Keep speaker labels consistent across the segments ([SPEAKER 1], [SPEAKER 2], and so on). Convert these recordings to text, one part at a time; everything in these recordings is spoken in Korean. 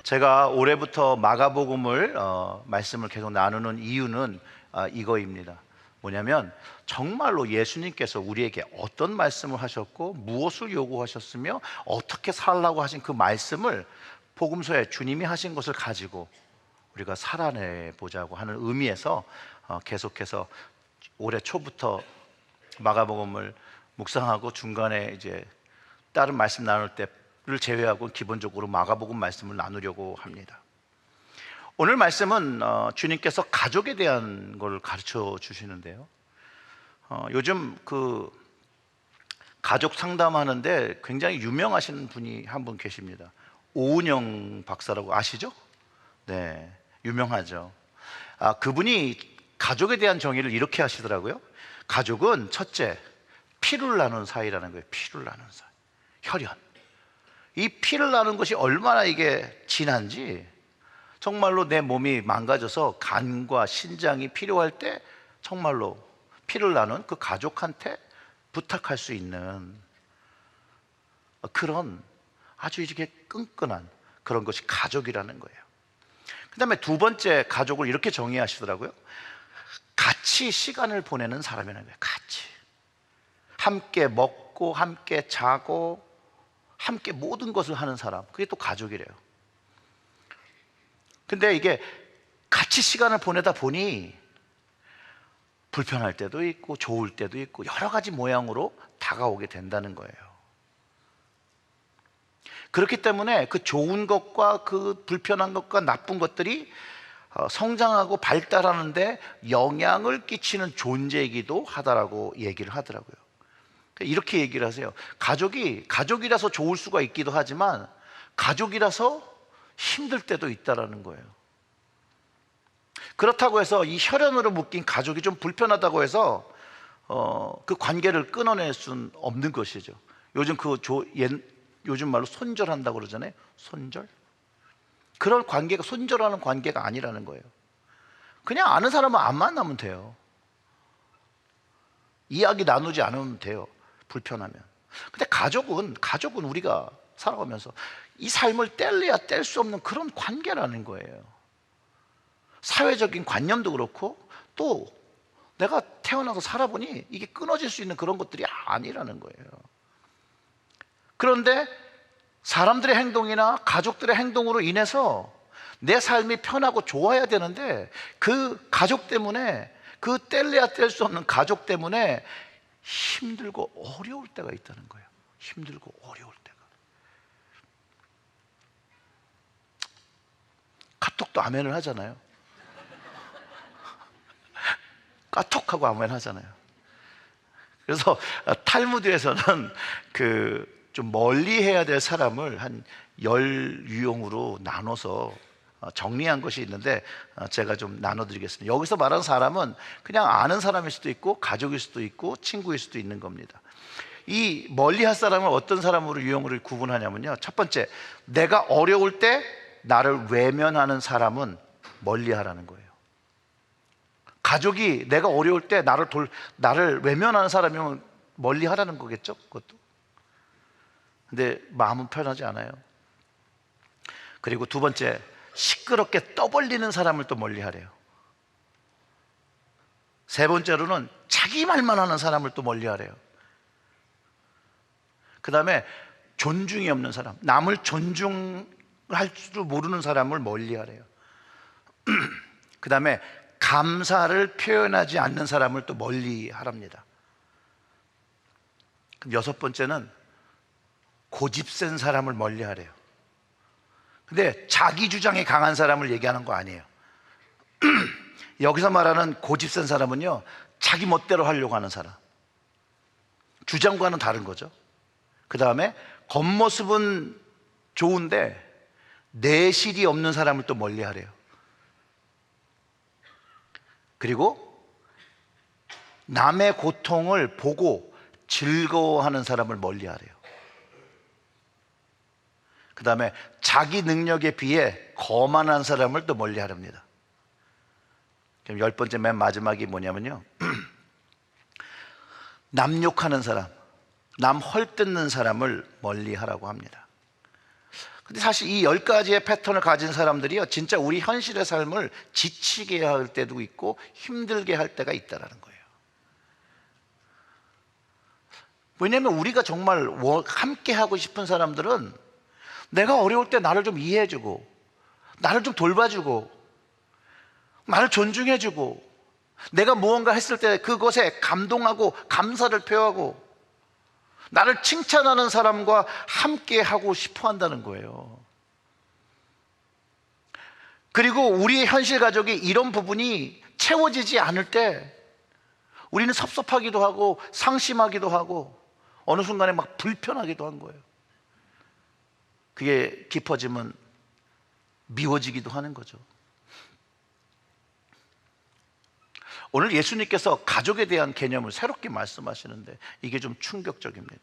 [SPEAKER 1] 제가 올해부터 마가복음을 말씀을 계속 나누는 이유는 이거입니다. 뭐냐면 정말로 예수님께서 우리에게 어떤 말씀을 하셨고 무엇을 요구하셨으며 어떻게 살라고 하신 그 말씀을 복음서에 주님이 하신 것을 가지고 우리가 살아내 보자고 하는 의미에서 계속해서 올해 초부터 마가복음을 묵상하고 중간에 이제 다른 말씀 나눌 때를 제외하고 기본적으로 마가복음 말씀을 나누려고 합니다. 오늘 말씀은 주님께서 가족에 대한 걸 가르쳐 주시는데요. 요즘 그 가족 상담하는데 굉장히 유명하신 분이 한 분 계십니다. 오은영 박사라고 아시죠? 네, 유명하죠. 그분이 가족에 대한 정의를 이렇게 하시더라고요. 가족은 첫째, 피를 나눈 사이라는 거예요. 피를 나눈 사이, 혈연. 이 피를 나눈 것이 얼마나 이게 진한지, 정말로 내 몸이 망가져서 간과 신장이 필요할 때 정말로 피를 나눈 그 가족한테 부탁할 수 있는 그런 아주 이렇게 끈끈한 그런 것이 가족이라는 거예요. 그 다음에 두 번째, 가족을 이렇게 정의하시더라고요. 같이 시간을 보내는 사람이라는 거예요. 같이 함께 먹고 함께 자고 함께 모든 것을 하는 사람, 그게 또 가족이래요. 근데 이게 같이 시간을 보내다 보니 불편할 때도 있고 좋을 때도 있고 여러 가지 모양으로 다가오게 된다는 거예요. 그렇기 때문에 그 좋은 것과 그 불편한 것과 나쁜 것들이 성장하고 발달하는데 영향을 끼치는 존재이기도 하다라고 얘기를 하더라고요. 이렇게 얘기를 하세요. 가족이라서 좋을 수가 있기도 하지만 가족이라서 힘들 때도 있다라는 거예요. 그렇다고 해서 이 혈연으로 묶인 가족이 좀 불편하다고 해서 그 관계를 끊어낼 수는 없는 것이죠. 요즘 요즘 말로 손절한다고 그러잖아요. 손절? 그런 관계가 손절하는 관계가 아니라는 거예요. 그냥 아는 사람은 안 만나면 돼요. 이야기 나누지 않으면 돼요. 불편하면. 근데 가족은 우리가 살아가면서 이 삶을 뗄래야 뗄 수 없는 그런 관계라는 거예요. 사회적인 관념도 그렇고 또 내가 태어나서 살아보니 이게 끊어질 수 있는 그런 것들이 아니라는 거예요. 그런데 사람들의 행동이나 가족들의 행동으로 인해서 내 삶이 편하고 좋아야 되는데 그 가족 때문에, 그 뗄래야 뗄 수 없는 가족 때문에 힘들고 어려울 때가 있다는 거예요. 힘들고 어려울 때가. 카톡도 아멘을 하잖아요. 까톡하고 아멘 하잖아요. 그래서 탈무드에서는 좀 멀리 해야 될 사람을 한 10유형으로 나눠서 정리한 것이 있는데 제가 좀 나눠드리겠습니다. 여기서 말하는 사람은 그냥 아는 사람일 수도 있고 가족일 수도 있고 친구일 수도 있는 겁니다. 이 멀리 할 사람을 어떤 사람으로 유형으로 구분하냐면요, 첫 번째, 내가 어려울 때 나를 외면하는 사람은 멀리 하라는 거예요. 가족이 내가 어려울 때 나를 외면하는 사람이면 멀리 하라는 거겠죠, 그것도. 근데 마음은 편하지 않아요. 그리고 두 번째, 시끄럽게 떠벌리는 사람을 또 멀리 하래요. 세 번째로는 자기 말만 하는 사람을 또 멀리 하래요. 그 다음에 존중이 없는 사람, 남을 존중할 줄 모르는 사람을 멀리 하래요. 그 다음에 감사를 표현하지 않는 사람을 또 멀리 하랍니다. 여섯 번째는 고집센 사람을 멀리 하래요. 근데 자기 주장이 강한 사람을 얘기하는 거 아니에요. 여기서 말하는 고집센 사람은요, 자기 멋대로 하려고 하는 사람, 주장과는 다른 거죠. 그 다음에 겉모습은 좋은데 내실이 없는 사람을 또 멀리 하래요. 그리고 남의 고통을 보고 즐거워하는 사람을 멀리 하래요. 그 다음에 자기 능력에 비해 거만한 사람을 또 멀리 하랍니다. 그럼 10번째 맨 마지막이 뭐냐면요, 남 욕하는 사람, 남 헐뜯는 사람을 멀리 하라고 합니다. 근데 사실 이 10가지의 패턴을 가진 사람들이요, 진짜 우리 현실의 삶을 지치게 할 때도 있고 힘들게 할 때가 있다는 거예요. 왜냐하면 우리가 정말 함께 하고 싶은 사람들은 내가 어려울 때 나를 좀 이해해주고, 나를 좀 돌봐주고, 나를 존중해주고, 내가 무언가 했을 때 그것에 감동하고 감사를 표하고 나를 칭찬하는 사람과 함께 하고 싶어 한다는 거예요. 그리고 우리의 현실 가족이 이런 부분이 채워지지 않을 때 우리는 섭섭하기도 하고 상심하기도 하고 어느 순간에 막 불편하기도 한 거예요. 그게 깊어지면 미워지기도 하는 거죠. 오늘 예수님께서 가족에 대한 개념을 새롭게 말씀하시는데 이게 좀 충격적입니다.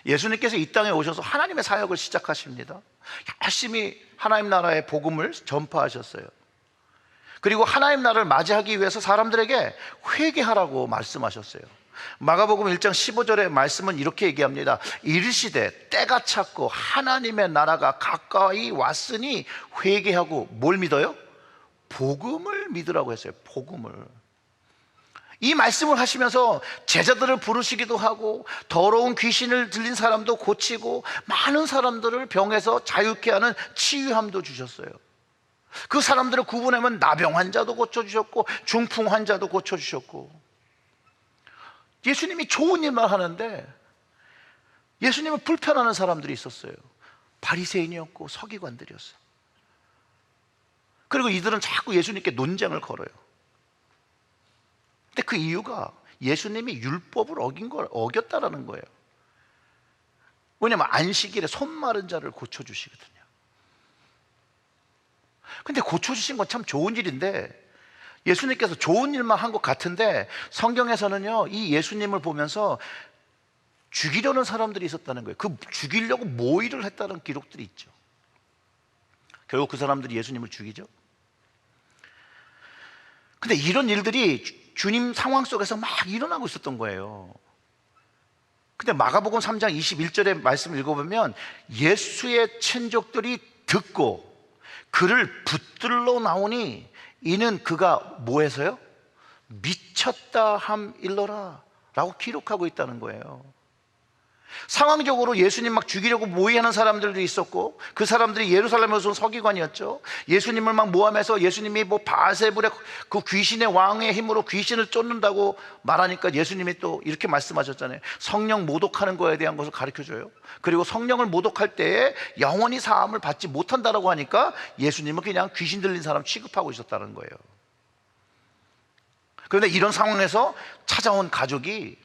[SPEAKER 1] 예수님께서 이 땅에 오셔서 하나님의 사역을 시작하십니다. 열심히 하나님 나라의 복음을 전파하셨어요. 그리고 하나님 나라를 맞이하기 위해서 사람들에게 회개하라고 말씀하셨어요. 마가복음 1장 15절의 말씀은 이렇게 얘기합니다. 이르시되 때가 찼고 하나님의 나라가 가까이 왔으니 회개하고 뭘 믿어요? 복음을 믿으라고 했어요. 복음을. 이 말씀을 하시면서 제자들을 부르시기도 하고 더러운 귀신을 들린 사람도 고치고 많은 사람들을 병에서 자유케 하는 치유함도 주셨어요. 그 사람들을 구분하면 나병 환자도 고쳐주셨고 중풍 환자도 고쳐주셨고, 예수님이 좋은 일만 하는데 예수님을 불편하는 사람들이 있었어요. 바리새인이었고 서기관들이었어요. 그리고 이들은 자꾸 예수님께 논쟁을 걸어요. 근데 그 이유가 예수님이 율법을 어겼다라는 거예요. 왜냐하면 안식일에 손 마른 자를 고쳐주시거든요. 근데 고쳐주신 건 참 좋은 일인데 예수님께서 좋은 일만 한 것 같은데 성경에서는요, 이 예수님을 보면서 죽이려는 사람들이 있었다는 거예요. 그 죽이려고 모의를 했다는 기록들이 있죠. 결국 그 사람들이 예수님을 죽이죠. 근데 이런 일들이 주님 상황 속에서 막 일어나고 있었던 거예요. 근데 마가복음 3장 21절의 말씀을 읽어보면 예수의 친족들이 듣고 그를 붙들러 나오니 이는 그가 뭐 해서요? 미쳤다 함일러라 라고 기록하고 있다는 거예요. 상황적으로 예수님 막 죽이려고 모의하는 사람들도 있었고 그 사람들이 예루살렘에서 온 서기관이었죠. 예수님을 막 모함해서 예수님이 뭐 바알세불의 그 귀신의 왕의 힘으로 귀신을 쫓는다고 말하니까 예수님이 또 이렇게 말씀하셨잖아요. 성령 모독하는 거에 대한 것을 가르쳐줘요. 그리고 성령을 모독할 때에 영원히 사함을 받지 못한다라고 하니까 예수님은 그냥 귀신 들린 사람 취급하고 있었다는 거예요. 그런데 이런 상황에서 찾아온 가족이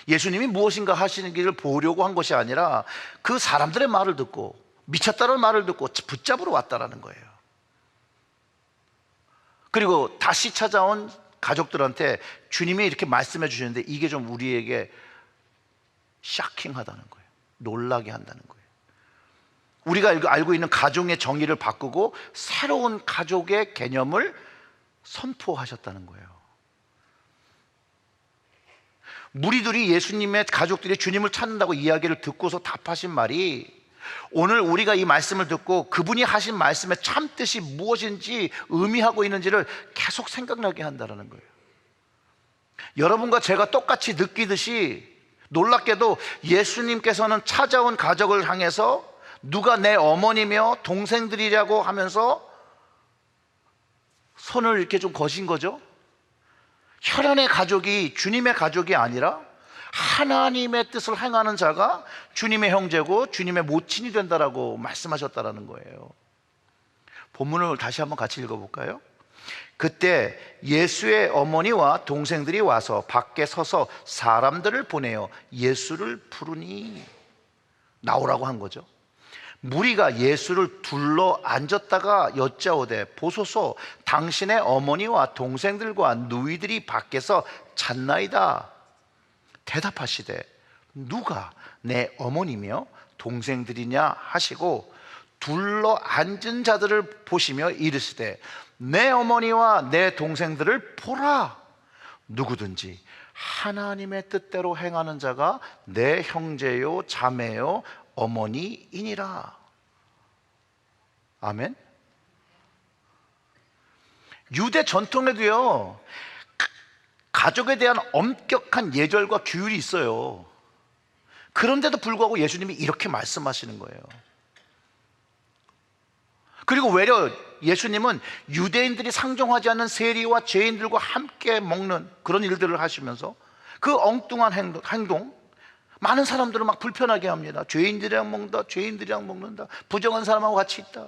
[SPEAKER 1] 예수님이 무엇인가 하시는 길을 보려고 한 것이 아니라 그 사람들의 말을 듣고 미쳤다는 말을 듣고 붙잡으러 왔다라는 거예요. 그리고 다시 찾아온 가족들한테 주님이 이렇게 말씀해 주시는데 이게 좀 우리에게 샤킹하다는 거예요. 놀라게 한다는 거예요. 우리가 알고 있는 가족의 정의를 바꾸고 새로운 가족의 개념을 선포하셨다는 거예요. 무리들이 예수님의 가족들이 주님을 찾는다고 이야기를 듣고서 답하신 말이 오늘 우리가 이 말씀을 듣고 그분이 하신 말씀의 참뜻이 무엇인지 의미하고 있는지를 계속 생각나게 한다는 거예요. 여러분과 제가 똑같이 느끼듯이 놀랍게도 예수님께서는 찾아온 가족을 향해서 누가 내 어머니며 동생들이라고 하면서 손을 이렇게 좀 거신 거죠. 혈연의 가족이 주님의 가족이 아니라 하나님의 뜻을 행하는 자가 주님의 형제고 주님의 모친이 된다라고 말씀하셨다라는 거예요. 본문을 다시 한번 같이 읽어볼까요? 그때 예수의 어머니와 동생들이 와서 밖에 서서 사람들을 보내어 예수를 부르니 나오라고 한 거죠. 무리가 예수를 둘러 앉았다가 여짜오되 보소서 당신의 어머니와 동생들과 누이들이 밖에서 찾나이다. 대답하시되 누가 내 어머니며 동생들이냐 하시고 둘러 앉은 자들을 보시며 이르시되 내 어머니와 내 동생들을 보라. 누구든지 하나님의 뜻대로 행하는 자가 내 형제요 자매요 어머니이니라. 아멘. 유대 전통에도요, 가족에 대한 엄격한 예절과 규율이 있어요. 그런데도 불구하고 예수님이 이렇게 말씀하시는 거예요. 그리고 외려 예수님은 유대인들이 상종하지 않는 세리와 죄인들과 함께 먹는 그런 일들을 하시면서 그 엉뚱한 행동, 많은 사람들을 막 불편하게 합니다. 죄인들이랑 먹는다, 죄인들이랑 먹는다, 부정한 사람하고 같이 있다.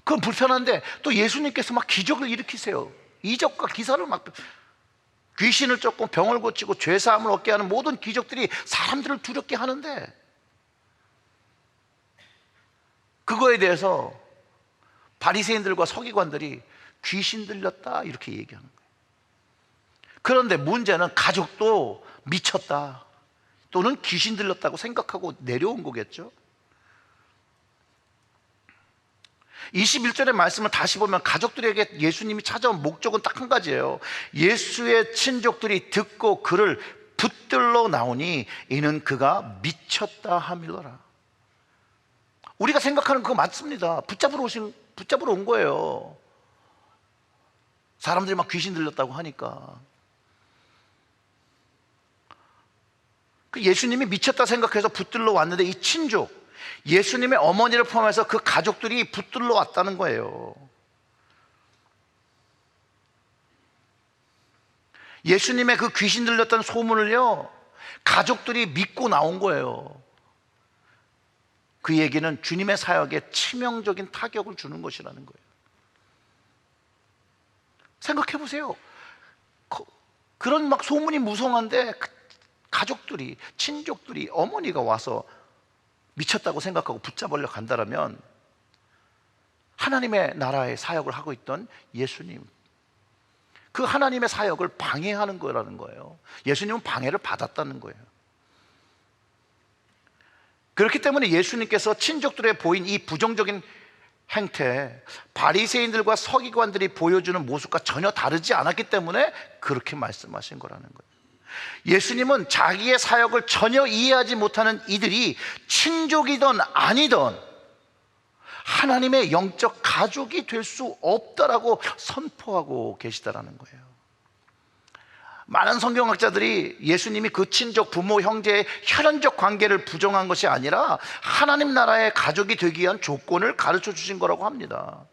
[SPEAKER 1] 그건 불편한데 또 예수님께서 막 기적을 일으키세요. 이적과 기사를 막, 귀신을 쫓고 병을 고치고 죄사함을 얻게 하는 모든 기적들이 사람들을 두렵게 하는데, 그거에 대해서 바리새인들과 서기관들이 귀신 들렸다 이렇게 얘기하는 거예요. 그런데 문제는 가족도 미쳤다 또는 귀신 들렸다고 생각하고 내려온 거겠죠. 21절의 말씀을 다시 보면 가족들에게 예수님이 찾아온 목적은 딱 한 가지예요. 예수의 친족들이 듣고 그를 붙들러 나오니 이는 그가 미쳤다 함이더라. 우리가 생각하는 그거 맞습니다. 붙잡으러 온 거예요. 사람들이 막 귀신 들렸다고 하니까. 예수님이 미쳤다 생각해서 붙들러 왔는데 이 친족, 예수님의 어머니를 포함해서 그 가족들이 붙들러 왔다는 거예요. 예수님의 그 귀신 들렸다는 소문을요, 가족들이 믿고 나온 거예요. 그 얘기는 주님의 사역에 치명적인 타격을 주는 것이라는 거예요. 생각해 보세요. 그런 막 소문이 무성한데 가족들이, 친족들이, 어머니가 와서 미쳤다고 생각하고 붙잡으려 간다면 하나님의 나라의 사역을 하고 있던 예수님, 그 하나님의 사역을 방해하는 거라는 거예요. 예수님은 방해를 받았다는 거예요. 그렇기 때문에 예수님께서 친족들에 보인 이 부정적인 행태, 바리새인들과 서기관들이 보여주는 모습과 전혀 다르지 않았기 때문에 그렇게 말씀하신 거라는 거예요. 예수님은 자기의 사역을 전혀 이해하지 못하는 이들이 친족이든 아니든 하나님의 영적 가족이 될 수 없다라고 선포하고 계시다라는 거예요. 많은 성경학자들이 예수님이 그 친족, 부모, 형제의 혈연적 관계를 부정한 것이 아니라 하나님 나라의 가족이 되기 위한 조건을 가르쳐 주신 거라고 합니다.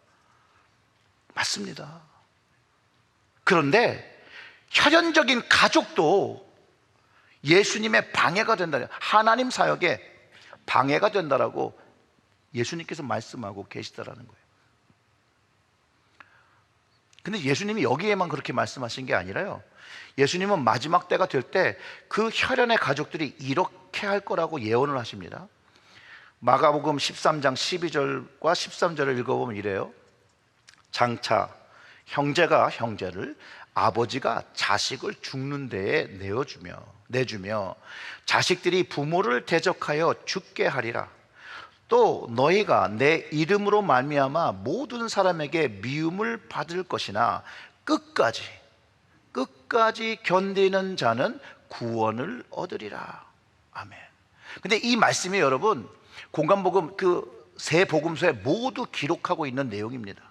[SPEAKER 1] 맞습니다. 그런데 혈연적인 가족도 예수님의 방해가 된다, 하나님 사역에 방해가 된다라고 예수님께서 말씀하고 계시다라는 거예요. 근데 예수님이 여기에만 그렇게 말씀하신 게 아니라요, 예수님은 마지막 때가 될 때 그 혈연의 가족들이 이렇게 할 거라고 예언을 하십니다. 마가복음 13장 12절과 13절을 읽어보면 이래요. 장차 형제가 형제를, 아버지가 자식을 죽는 데에 내주며 자식들이 부모를 대적하여 죽게 하리라. 또 너희가 내 이름으로 말미암아 모든 사람에게 미움을 받을 것이나 끝까지 견디는 자는 구원을 얻으리라. 아멘. 근데 이 말씀이 여러분, 공간복음 그 세 복음서에 모두 기록하고 있는 내용입니다.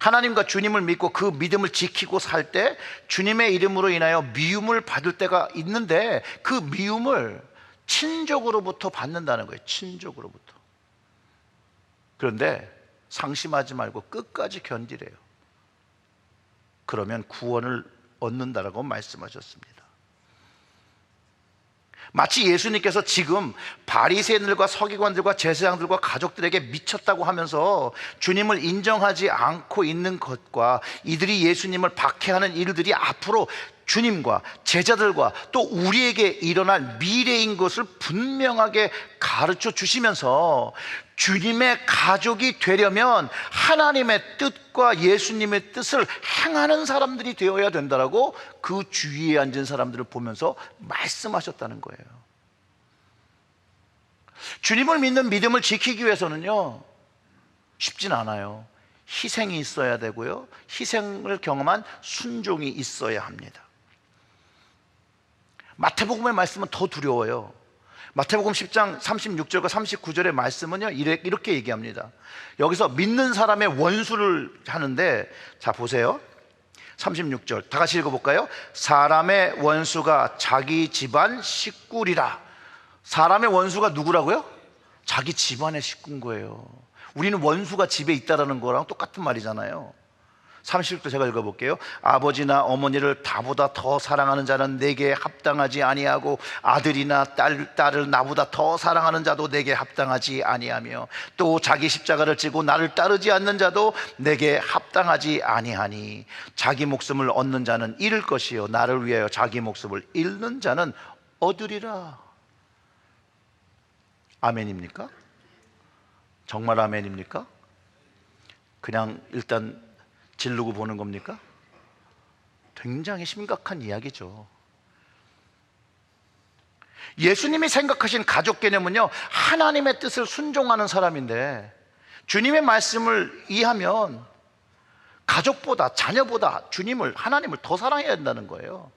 [SPEAKER 1] 하나님과 주님을 믿고 그 믿음을 지키고 살 때 주님의 이름으로 인하여 미움을 받을 때가 있는데, 그 미움을 친족으로부터 받는다는 거예요. 친족으로부터. 그런데 상심하지 말고 끝까지 견디래요. 그러면 구원을 얻는다라고 말씀하셨습니다. 마치 예수님께서 지금 바리새인들과 서기관들과 제사장들과 가족들에게 미쳤다고 하면서 주님을 인정하지 않고 있는 것과 이들이 예수님을 박해하는 일들이 앞으로 주님과 제자들과 또 우리에게 일어날 미래인 것을 분명하게 가르쳐 주시면서 주님의 가족이 되려면 하나님의 뜻과 예수님의 뜻을 행하는 사람들이 되어야 된다라고 그 주위에 앉은 사람들을 보면서 말씀하셨다는 거예요. 주님을 믿는 믿음을 지키기 위해서는요, 쉽진 않아요. 희생이 있어야 되고요, 희생을 경험한 순종이 있어야 합니다. 마태복음의 말씀은 더 두려워요. 마태복음 10장 36절과 39절의 말씀은요, 이렇게 얘기합니다. 여기서 믿는 사람의 원수를 하는데, 자 보세요. 36절 다 같이 읽어볼까요? 사람의 원수가 자기 집안 식구리라. 사람의 원수가 누구라고요? 자기 집안의 식구인 거예요. 우리는 원수가 집에 있다라는 거랑 똑같은 말이잖아요. 30절 제가 읽어볼게요. 아버지나 어머니를 나보다 더 사랑하는 자는 내게 합당하지 아니하고 아들이나 딸을 나보다 더 사랑하는 자도 내게 합당하지 아니하며 또 자기 십자가를 지고 나를 따르지 않는 자도 내게 합당하지 아니하니 자기 목숨을 얻는 자는 잃을 것이요 나를 위하여 자기 목숨을 잃는 자는 얻으리라. 아멘입니까? 정말 아멘입니까? 그냥 일단 지르고 보는 겁니까? 굉장히 심각한 이야기죠. 예수님이 생각하신 가족 개념은요, 하나님의 뜻을 순종하는 사람인데, 주님의 말씀을 이해하면 가족보다, 자녀보다 주님을, 하나님을 더 사랑해야 된다는 거예요.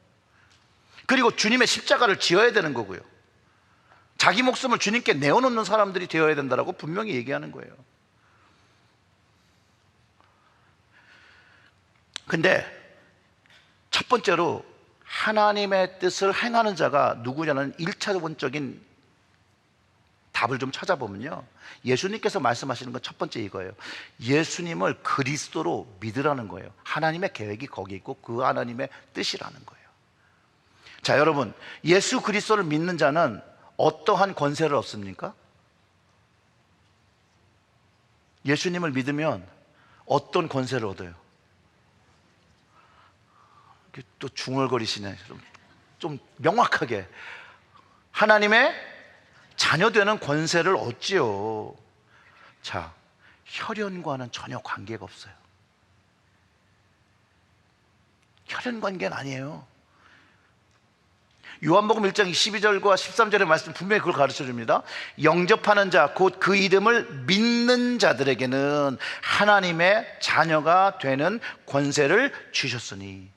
[SPEAKER 1] 그리고 주님의 십자가를 지어야 되는 거고요. 자기 목숨을 주님께 내어놓는 사람들이 되어야 된다고 분명히 얘기하는 거예요. 근데 첫 번째로 하나님의 뜻을 행하는 자가 누구냐는 1차원적인 답을 좀 찾아보면요, 예수님께서 말씀하시는 건 첫 번째 이거예요. 예수님을 그리스도로 믿으라는 거예요. 하나님의 계획이 거기 있고 그 하나님의 뜻이라는 거예요. 자, 여러분, 예수 그리스도를 믿는 자는 어떠한 권세를 얻습니까? 예수님을 믿으면 어떤 권세를 얻어요? 또 중얼거리시네. 좀 명확하게. 하나님의 자녀되는 권세를 얻지요. 자, 혈연과는 전혀 관계가 없어요. 혈연 관계는 아니에요. 요한복음 1장 12절과 13절의 말씀 분명히 그걸 가르쳐 줍니다. 영접하는 자, 곧 그 이름을 믿는 자들에게는 하나님의 자녀가 되는 권세를 주셨으니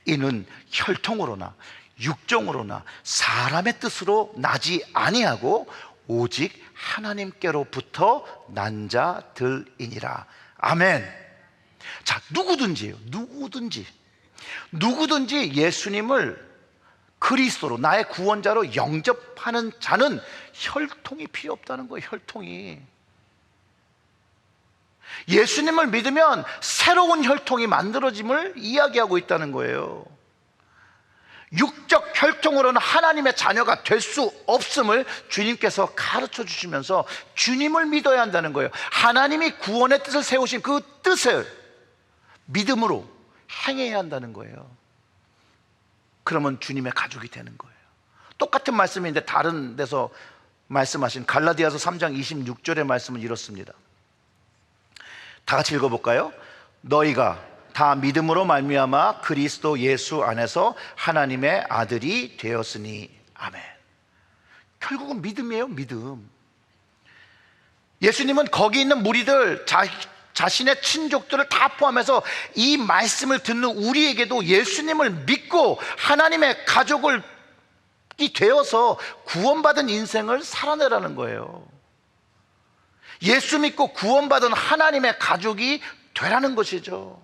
[SPEAKER 1] 이는 혈통으로나 육정으로나 사람의 뜻으로 나지 아니하고 오직 하나님께로부터 난 자들이니라. 아멘. 자, 누구든지 예수님을 그리스도로, 나의 구원자로 영접하는 자는 혈통이 필요 없다는 거예요. 혈통이. 예수님을 믿으면 새로운 혈통이 만들어짐을 이야기하고 있다는 거예요. 육적 혈통으로는 하나님의 자녀가 될 수 없음을 주님께서 가르쳐 주시면서 주님을 믿어야 한다는 거예요. 하나님이 구원의 뜻을 세우신 그 뜻을 믿음으로 행해야 한다는 거예요. 그러면 주님의 가족이 되는 거예요. 똑같은 말씀인데 다른 데서 말씀하신 갈라디아서 3장 26절의 말씀은 이렇습니다. 다 같이 읽어볼까요? 너희가 다 믿음으로 말미암아 그리스도 예수 안에서 하나님의 아들이 되었으니. 아멘. 결국은 믿음이에요. 믿음. 예수님은 거기 있는 무리들, 자신의 친족들을 다 포함해서 이 말씀을 듣는 우리에게도 예수님을 믿고 하나님의 가족이 되어서 구원받은 인생을 살아내라는 거예요. 예수 믿고 구원받은 하나님의 가족이 되라는 것이죠.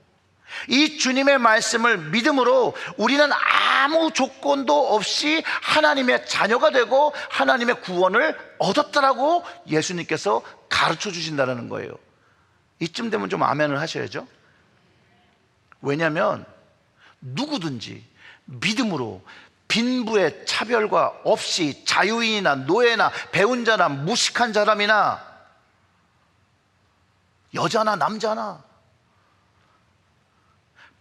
[SPEAKER 1] 이 주님의 말씀을 믿음으로 우리는 아무 조건도 없이 하나님의 자녀가 되고 하나님의 구원을 얻었다라고 예수님께서 가르쳐 주신다는 거예요. 이쯤 되면 좀 아멘을 하셔야죠. 왜냐하면 누구든지 믿음으로 빈부의 차별과 없이 자유인이나 노예나 배운 자나 무식한 사람이나 여자나 남자나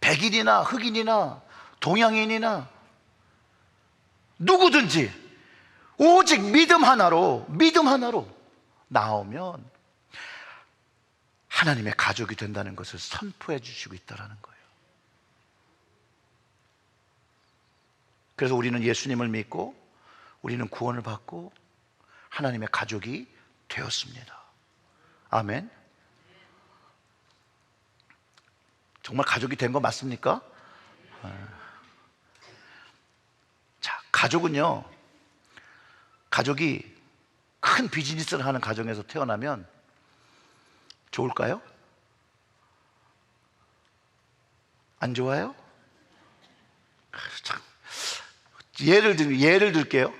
[SPEAKER 1] 백인이나 흑인이나 동양인이나 누구든지 오직 믿음 하나로 나오면 하나님의 가족이 된다는 것을 선포해 주시고 있다는 거예요. 그래서 우리는 예수님을 믿고 우리는 구원을 받고 하나님의 가족이 되었습니다. 아멘. 정말 가족이 된 거 맞습니까? 자, 가족이 큰 비즈니스를 하는 가정에서 태어나면 좋을까요? 안 좋아요? 참. 예를 들게요.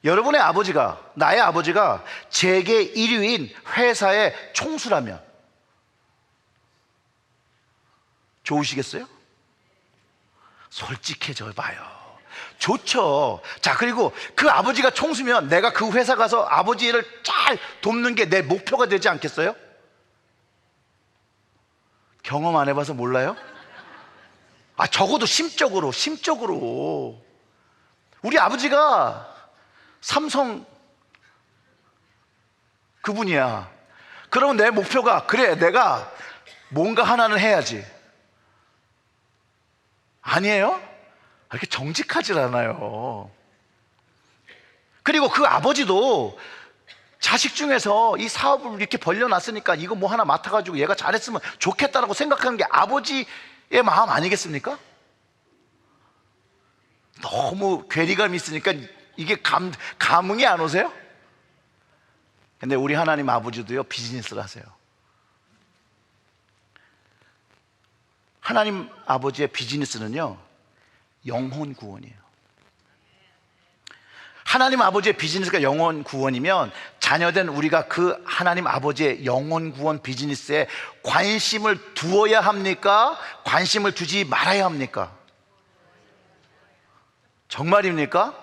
[SPEAKER 1] 여러분의 아버지가, 나의 아버지가 재계 1위인 회사의 총수라면 좋으시겠어요? 솔직해져 봐요. 좋죠. 자, 그리고 그 아버지가 총수면 내가 그 회사 가서 아버지를 잘 돕는 게 내 목표가 되지 않겠어요? 경험 안 해봐서 몰라요? 적어도 심적으로 우리 아버지가 삼성 그분이야. 그러면 내 목표가, 그래, 내가 뭔가 하나는 해야지. 아니에요? 이렇게 정직하질 않아요. 그리고 그 아버지도 자식 중에서 이 사업을 이렇게 벌려놨으니까 이거 뭐 하나 맡아가지고 얘가 잘했으면 좋겠다라고 생각하는 게 아버지의 마음 아니겠습니까? 너무 괴리감이 있으니까 이게 감흥이 안 오세요? 근데 우리 하나님 아버지도요, 비즈니스를 하세요. 하나님 아버지의 비즈니스는요, 영혼 구원이에요. 하나님 아버지의 비즈니스가 영혼 구원이면 자녀된 우리가 그 하나님 아버지의 영혼 구원 비즈니스에 관심을 두어야 합니까? 관심을 두지 말아야 합니까? 정말입니까?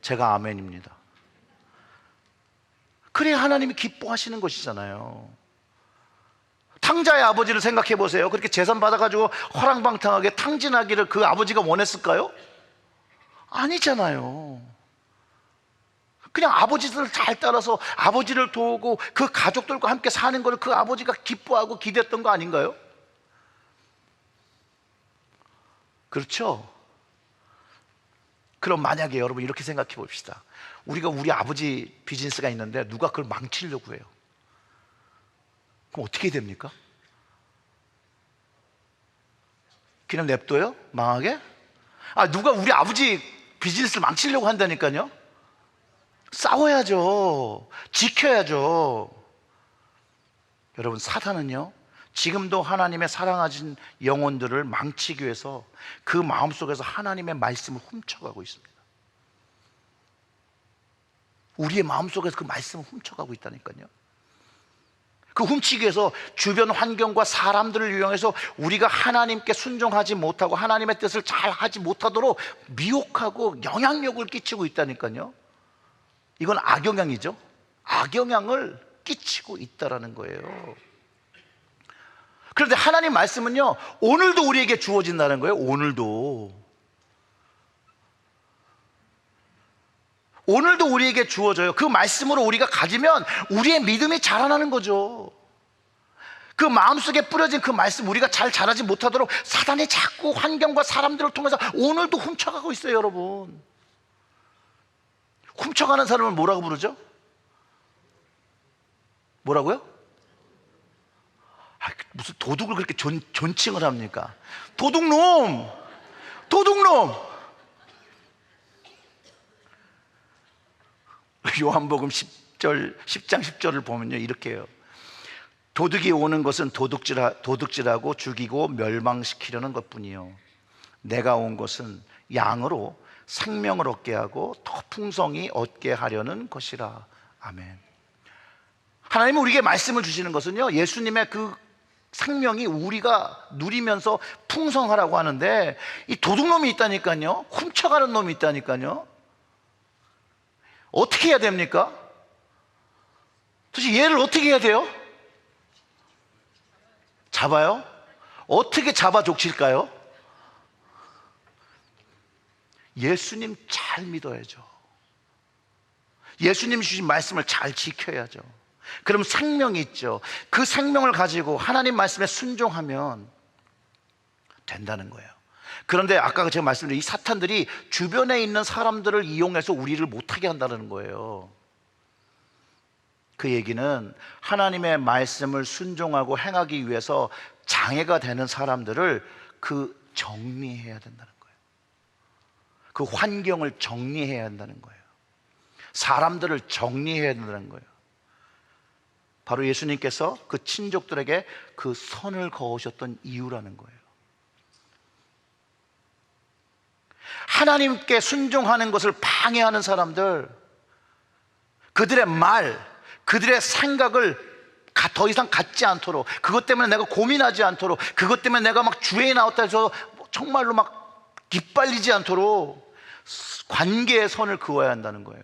[SPEAKER 1] 제가 아멘입니다. 그래야 하나님이 기뻐하시는 것이잖아요. 탕자의 아버지를 생각해 보세요. 그렇게 재산 받아가지고 허랑방탕하게 탕진하기를 그 아버지가 원했을까요? 아니잖아요. 그냥 아버지를 잘 따라서 아버지를 도우고 그 가족들과 함께 사는 걸 그 아버지가 기뻐하고 기대했던 거 아닌가요? 그렇죠? 그럼 만약에 여러분 이렇게 생각해 봅시다. 우리가 우리 아버지 비즈니스가 있는데 누가 그걸 망치려고 해요. 그럼 어떻게 됩니까? 그냥 냅둬요? 망하게? 누가 우리 아버지 비즈니스를 망치려고 한다니까요? 싸워야죠. 지켜야죠. 여러분, 사탄은요, 지금도 하나님의 사랑하신 영혼들을 망치기 위해서 그 마음속에서 하나님의 말씀을 훔쳐가고 있습니다. 우리의 마음속에서 그 말씀을 훔쳐가고 있다니까요. 그 훔치기 위해서 주변 환경과 사람들을 이용해서 우리가 하나님께 순종하지 못하고 하나님의 뜻을 잘 하지 못하도록 미혹하고 영향력을 끼치고 있다니까요. 이건 악영향이죠. 악영향을 끼치고 있다라는 거예요. 그런데 하나님 말씀은요, 오늘도 우리에게 주어진다는 거예요. 오늘도 우리에게 주어져요. 그 말씀으로 우리가 가지면 우리의 믿음이 자라나는 거죠. 그 마음속에 뿌려진 그 말씀, 우리가 잘 자라지 못하도록 사단이 자꾸 환경과 사람들을 통해서 오늘도 훔쳐가고 있어요. 여러분, 훔쳐가는 사람을 뭐라고 부르죠? 뭐라고요? 무슨 도둑을 그렇게 존칭을 합니까? 도둑놈! 요한복음 10장 10절을 보면요, 이렇게 해요. 도둑이 오는 것은 도둑질하고 죽이고 멸망시키려는 것뿐이요, 내가 온 것은 양으로 생명을 얻게 하고 더 풍성히 얻게 하려는 것이라. 아멘. 하나님은 우리에게 말씀을 주시는 것은요, 예수님의 그 생명이 우리가 누리면서 풍성하라고 하는데, 이 도둑놈이 있다니까요. 훔쳐가는 놈이 있다니까요. 어떻게 해야 됩니까? 도대체 얘를 어떻게 해야 돼요? 잡아요? 어떻게 잡아 족칠까요? 예수님 잘 믿어야죠. 예수님 주신 말씀을 잘 지켜야죠. 그럼 생명이 있죠. 그 생명을 가지고 하나님 말씀에 순종하면 된다는 거예요. 그런데 아까 제가 말씀드린 이 사탄들이 주변에 있는 사람들을 이용해서 우리를 못하게 한다는 거예요. 그 얘기는 하나님의 말씀을 순종하고 행하기 위해서 장애가 되는 사람들을 정리해야 된다는 거예요. 그 환경을 정리해야 한다는 거예요. 사람들을 정리해야 된다는 거예요. 바로 예수님께서 그 친족들에게 그 선을 그으셨던 이유라는 거예요. 하나님께 순종하는 것을 방해하는 사람들, 그들의 말, 그들의 생각을 더 이상 갖지 않도록, 그것 때문에 내가 고민하지 않도록, 그것 때문에 내가 막 주에 나왔다 해서 정말로 막 기빨리지 않도록 관계의 선을 그어야 한다는 거예요.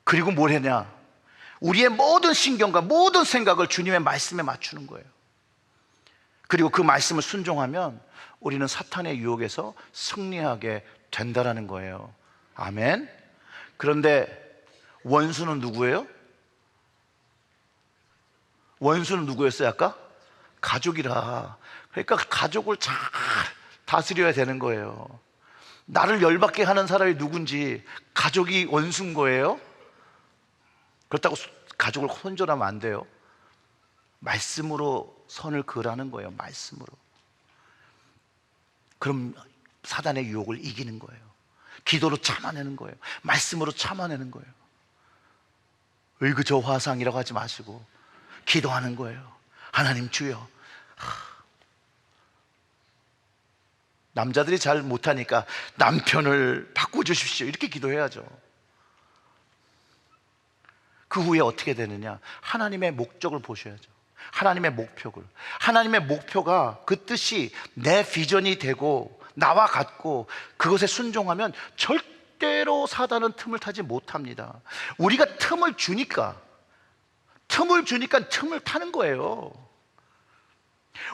[SPEAKER 1] 그리고 뭘 했냐? 우리의 모든 신경과 모든 생각을 주님의 말씀에 맞추는 거예요. 그리고 그 말씀을 순종하면 우리는 사탄의 유혹에서 승리하게 된다라는 거예요. 아멘. 그런데 원수는 누구예요? 원수는 누구였어요 아까? 가족이라. 그러니까 가족을 잘 다스려야 되는 거예요. 나를 열받게 하는 사람이 누군지, 가족이 원수인 거예요? 그렇다고 가족을 손절하면 안 돼요. 말씀으로 선을 그으라는 거예요. 말씀으로. 그럼 사단의 유혹을 이기는 거예요. 기도로 참아내는 거예요. 말씀으로 참아내는 거예요. 저 화상이라고 하지 마시고 기도하는 거예요. 하나님 주여. 남자들이 잘 못하니까 남편을 바꿔주십시오 이렇게 기도해야죠. 그 후에 어떻게 되느냐? 하나님의 목적을 보셔야죠. 하나님의 목표를. 하나님의 목표가, 그 뜻이 내 비전이 되고 나와 같고 그것에 순종하면 절대로 사단은 틈을 타지 못합니다. 우리가 틈을 주니까 틈을 타는 거예요.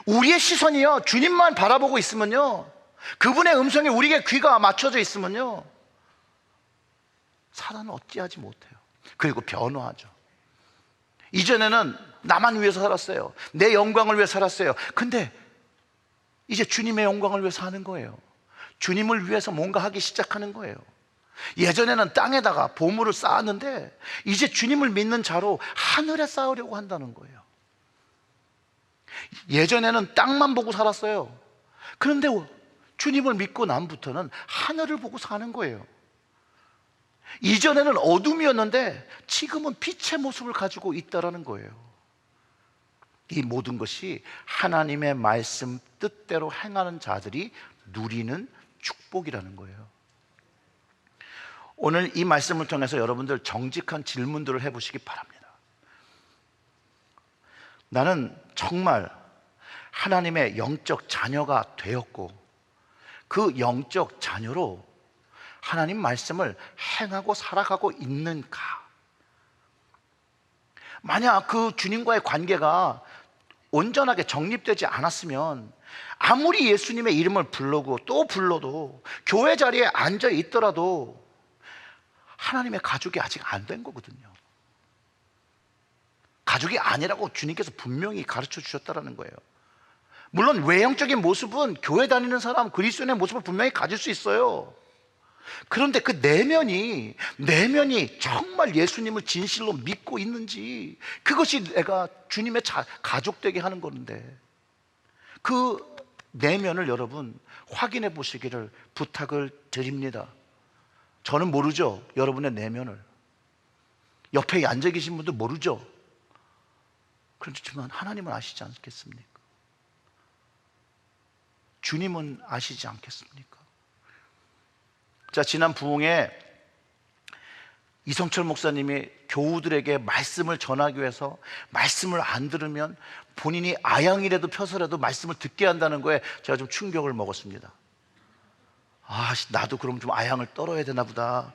[SPEAKER 1] 우리의 시선이요, 주님만 바라보고 있으면요, 그분의 음성에 우리의 귀가 맞춰져 있으면요, 사단은 어찌하지 못해요. 그리고 변화하죠. 이전에는 나만 위해서 살았어요. 내 영광을 위해 살았어요. 근데 이제 주님의 영광을 위해서 하는 거예요. 주님을 위해서 뭔가 하기 시작하는 거예요. 예전에는 땅에다가 보물을 쌓았는데 이제 주님을 믿는 자로 하늘에 쌓으려고 한다는 거예요. 예전에는 땅만 보고 살았어요. 그런데 주님을 믿고 남부터는 하늘을 보고 사는 거예요. 이전에는 어둠이었는데 지금은 빛의 모습을 가지고 있다라는 거예요. 이 모든 것이 하나님의 말씀 뜻대로 행하는 자들이 누리는 축복이라는 거예요. 오늘 이 말씀을 통해서 여러분들 정직한 질문들을 해보시기 바랍니다. 나는 정말 하나님의 영적 자녀가 되었고 그 영적 자녀로 하나님 말씀을 행하고 살아가고 있는가? 만약 그 주님과의 관계가 온전하게 정립되지 않았으면 아무리 예수님의 이름을 부르고 또 불러도 교회 자리에 앉아 있더라도 하나님의 가족이 아직 안 된 거거든요. 가족이 아니라고 주님께서 분명히 가르쳐 주셨다는 거예요. 물론 외형적인 모습은 교회 다니는 사람, 그리스도인의 모습을 분명히 가질 수 있어요. 그런데 그 내면이 정말 예수님을 진실로 믿고 있는지, 그것이 내가 주님의 가족 되게 하는 건데, 그 내면을 여러분 확인해 보시기를 부탁을 드립니다. 저는 모르죠, 여러분의 내면을. 옆에 앉아 계신 분도 모르죠. 그렇지만 하나님은 아시지 않겠습니까? 주님은 아시지 않겠습니까? 자, 지난 부흥에 이성철 목사님이 교우들에게 말씀을 전하기 위해서 말씀을 안 들으면 본인이 아양이라도 펴서라도 말씀을 듣게 한다는 거에 제가 좀 충격을 먹었습니다. 나도 그럼 좀 아양을 떨어야 되나 보다.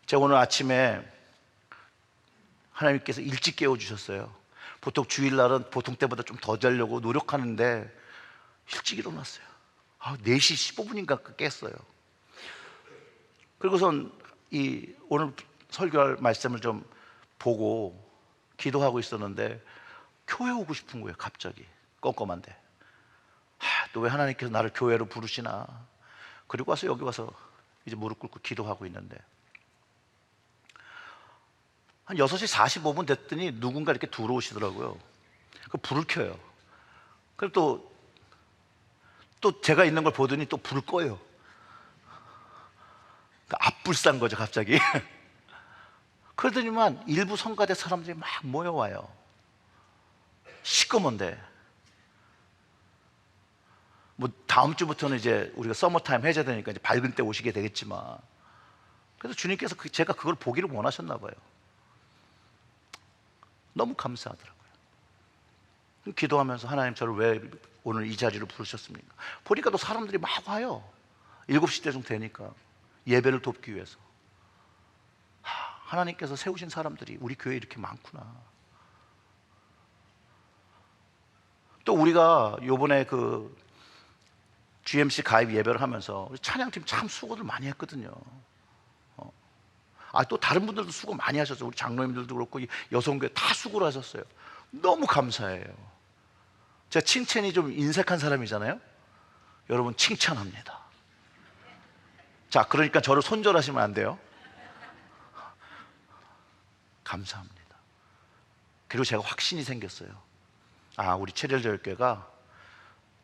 [SPEAKER 1] 제가 오늘 아침에 하나님께서 일찍 깨워주셨어요. 보통 주일날은 보통 때보다 좀 더 자려고 노력하는데 일찍 일어났어요. 4시 15분인가 깼어요. 그리고선 오늘 설교할 말씀을 좀 보고 기도하고 있었는데 교회 오고 싶은 거예요. 갑자기 껌껌한데 또 왜 하나님께서 나를 교회로 부르시나. 그리고 와서 여기 와서 이제 무릎 꿇고 기도하고 있는데 한 6시 45분 됐더니 누군가 이렇게 들어오시더라고요. 그 불을 켜요. 그리고 또 제가 있는 걸 보더니 또 불을 꺼요. 앞불싼 거죠 갑자기. 그러더니만 일부 성가대 사람들이 막 모여와요. 시꺼먼데. 뭐 다음 주부터는 이제 우리가 서머타임 해제되니까 이제 밝은 때 오시게 되겠지만, 그래서 주님께서 제가 그걸 보기를 원하셨나 봐요. 너무 감사하더라고요. 기도하면서 하나님 저를 왜 오늘 이 자리로 부르셨습니까? 보니까 또 사람들이 막 와요. 7시 대중 되니까 예배를 돕기 위해서. 하나님께서 세우신 사람들이 우리 교회에 이렇게 많구나. 또 우리가 요번에 그 GMC 가입 예배를 하면서 우리 찬양팀 참 수고들 많이 했거든요. 또 다른 분들도 수고 많이 하셨어요. 우리 장로님들도 그렇고 여성교회 다 수고를 하셨어요. 너무 감사해요. 제가 칭찬이 좀 인색한 사람이잖아요. 여러분 칭찬합니다. 자, 그러니까 저를 손절하시면 안 돼요. 감사합니다. 그리고 제가 확신이 생겼어요. 우리 체리얼교회가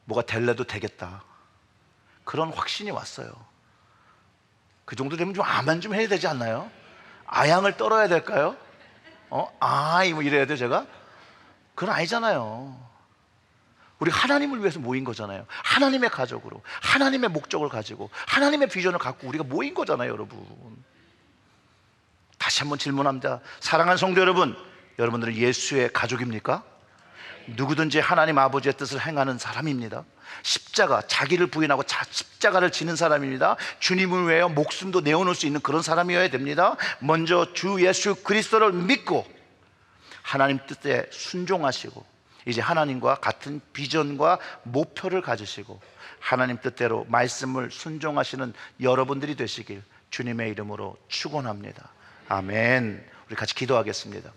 [SPEAKER 1] 뭐가 될래도 되겠다. 그런 확신이 왔어요. 그 정도 되면 좀 아멘 좀 해야 되지 않나요? 아양을 떨어야 될까요? 뭐 이래야 돼요 제가? 그건 아니잖아요. 우리 하나님을 위해서 모인 거잖아요. 하나님의 가족으로, 하나님의 목적을 가지고, 하나님의 비전을 갖고 우리가 모인 거잖아요, 여러분. 다시 한번 질문합니다. 사랑하는 성도 여러분, 여러분들은 예수의 가족입니까? 누구든지 하나님 아버지의 뜻을 행하는 사람입니다. 십자가, 자기를 부인하고 십자가를 지는 사람입니다. 주님을 위하여 목숨도 내어놓을 수 있는 그런 사람이어야 됩니다. 먼저 주 예수 그리스도를 믿고 하나님 뜻에 순종하시고, 이제 하나님과 같은 비전과 목표를 가지시고 하나님 뜻대로 말씀을 순종하시는 여러분들이 되시길 주님의 이름으로 축원합니다. 아멘. 우리 같이 기도하겠습니다.